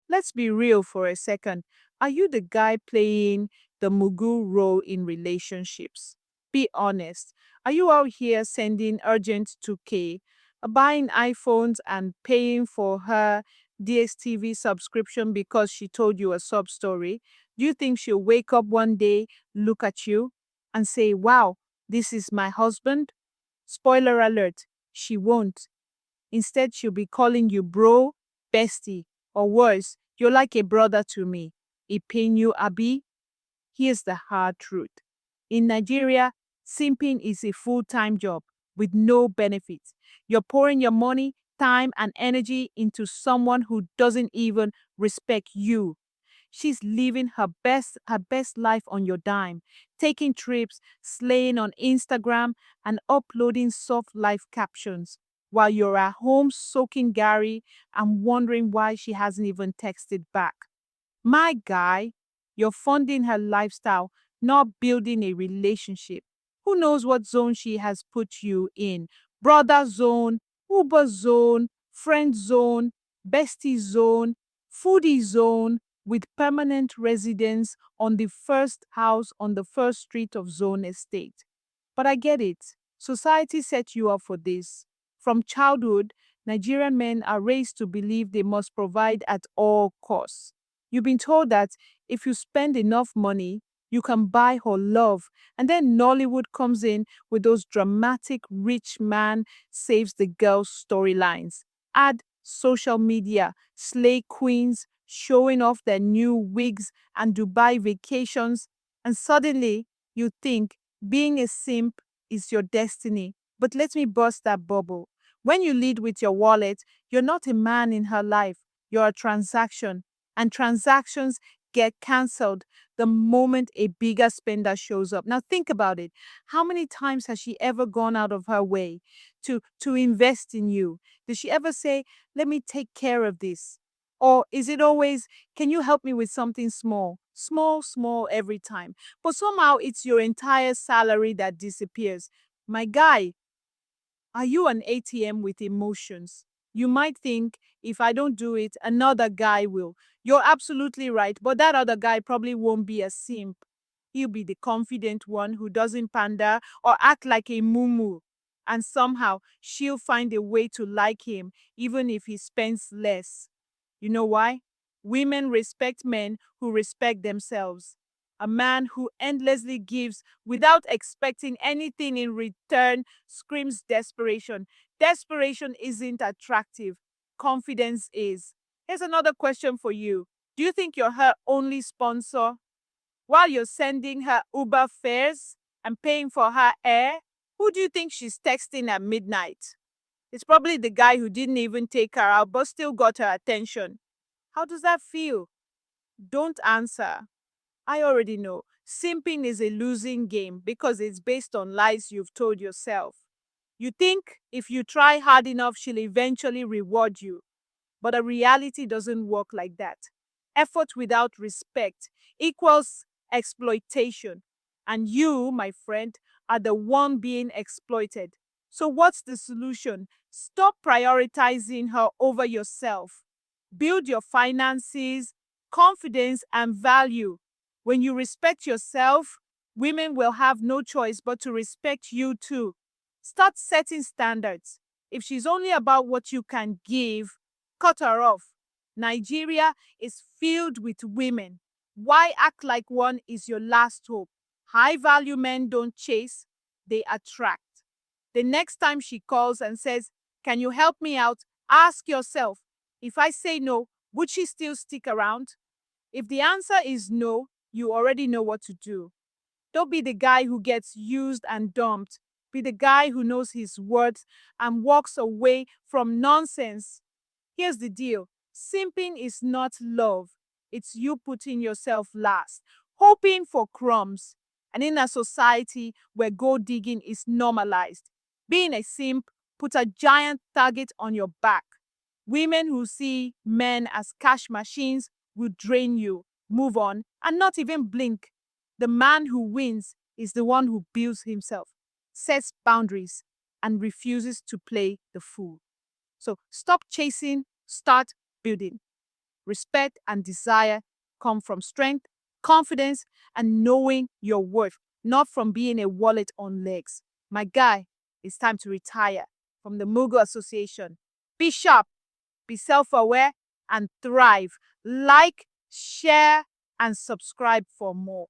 Let's be real for a second. Are you the guy playing the mugu role in relationships? Be honest. Are you out here sending urgent 2K, buying iPhones and paying for her DSTV subscription because she told you a sob story? Do you think she'll wake up one day, look at you, and say, wow, this is my husband? Spoiler alert, she won't. Instead, she'll be calling you bro, bestie, or worse, you're like a brother to me. It you, Abi? Here's the hard truth. In Nigeria, simping is a full-time job with no benefits. You're pouring your money, time, and energy into someone who doesn't even respect you. She's living her best life on your dime, taking trips, slaying on Instagram, and uploading soft life captions while you're at home soaking Gary and wondering why she hasn't even texted back. My guy, you're funding her lifestyle, not building a relationship. Who knows what zone she has put you in? Brother zone, Uber zone, friend zone, bestie zone, foodie zone, with permanent residence on the first house on the first street of zone estate. But I get it. Society set you up for this. From childhood, Nigerian men are raised to believe they must provide at all costs. You've been told that if you spend enough money, you can buy her love. And then Nollywood comes in with those dramatic rich man saves the girl storylines. Add social media, slay queens showing off their new wigs and Dubai vacations, and suddenly you think being a simp is your destiny. But let me burst that bubble. When you lead with your wallet, you're not a man in her life, you're a transaction, and transactions get cancelled the moment a bigger spender shows up. Now think about it. How many times has she ever gone out of her way to invest in you? Did she ever say, "Let me take care of this"? Or is it always, "Can you help me with something small?" Small, small every time. But somehow it's your entire salary that disappears. My guy, are you an ATM with emotions? You might think, if I don't do it, another guy will. You're absolutely right, but that other guy probably won't be a simp. He'll be the confident one who doesn't pander or act like a mumu. And somehow she'll find a way to like him, even if he spends less. You know why? Women respect men who respect themselves. A man who endlessly gives without expecting anything in return screams desperation. Desperation isn't attractive, confidence is. Here's another question for you. Do you think you're her only sponsor? While you're sending her Uber fares and paying for her air, who do you think she's texting at midnight? It's probably the guy who didn't even take her out but still got her attention. How does that feel? Don't answer. I already know. Simping is a losing game because it's based on lies you've told yourself. You think if you try hard enough, she'll eventually reward you. But a reality doesn't work like that. Effort without respect equals exploitation. And you, my friend, are the one being exploited. So, what's the solution? Stop prioritizing her over yourself. Build your finances, confidence, and value. When you respect yourself, women will have no choice but to respect you too. Start setting standards. If she's only about what you can give, cut her off. Nigeria is filled with women. Why act like one is your last hope? High value men don't chase, they attract. The next time she calls and says, "Can you help me out?" ask yourself, if I say no, would she still stick around? If the answer is no, you already know what to do. Don't be the guy who gets used and dumped. Be the guy who knows his worth and walks away from nonsense. Here's the deal. Simping is not love. It's you putting yourself last, hoping for crumbs. And in a society where gold digging is normalized, being a simp puts a giant target on your back. Women who see men as cash machines will drain you, move on, and not even blink. The man who wins is the one who builds himself, sets boundaries, and refuses to play the fool. So stop chasing, start building. respect, and desire come from strength, confidence, and knowing your worth, not from being a wallet on legs. My guy, it's time to retire from the Mugu Association. Be sharp, be self aware, and thrive. Like, share, and subscribe for more.